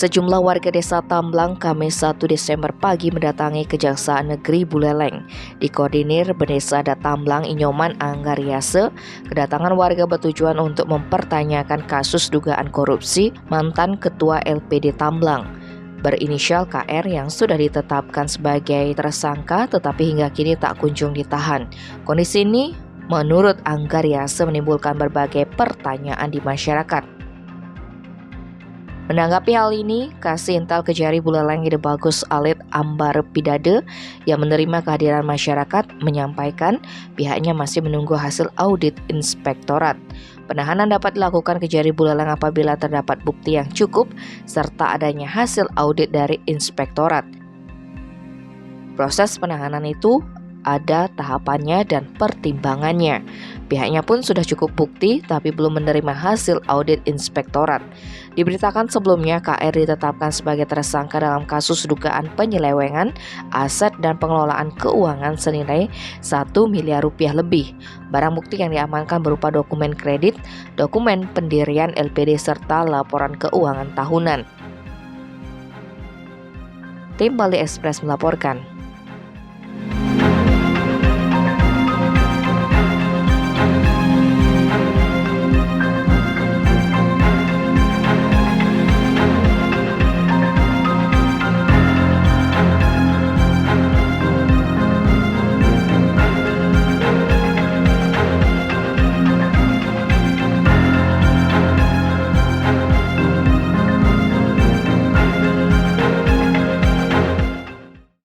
Sejumlah warga desa Tamblang Kamis 1 Desember pagi mendatangi Kejaksaan Negeri Buleleng. Dikoordinir Bendesada Tamblang Inyoman Anggariase, kedatangan warga bertujuan untuk mempertanyakan kasus dugaan korupsi mantan Ketua LPD Tamblang berinisial KR yang sudah ditetapkan sebagai tersangka tetapi hingga kini tak kunjung ditahan. Kondisi ini menurut Anggariase menimbulkan berbagai pertanyaan di masyarakat. Menanggapi hal ini, Kasih Intel Kejari Buleleng Ide Bagus Alit Ambar Pidade yang menerima kehadiran masyarakat menyampaikan pihaknya masih menunggu hasil audit inspektorat. Penahanan dapat dilakukan Kejari Buleleng apabila terdapat bukti yang cukup serta adanya hasil audit dari inspektorat. Proses penahanan itu ada tahapannya dan pertimbangannya. Pihaknya pun sudah cukup bukti tapi belum menerima hasil audit inspektorat. Diberitakan sebelumnya KR ditetapkan sebagai tersangka dalam kasus dugaan penyelewengan aset dan pengelolaan keuangan senilai 1 miliar rupiah lebih. Barang bukti yang diamankan berupa dokumen kredit, dokumen pendirian LPD serta laporan keuangan tahunan. Tim Bali Express melaporkan.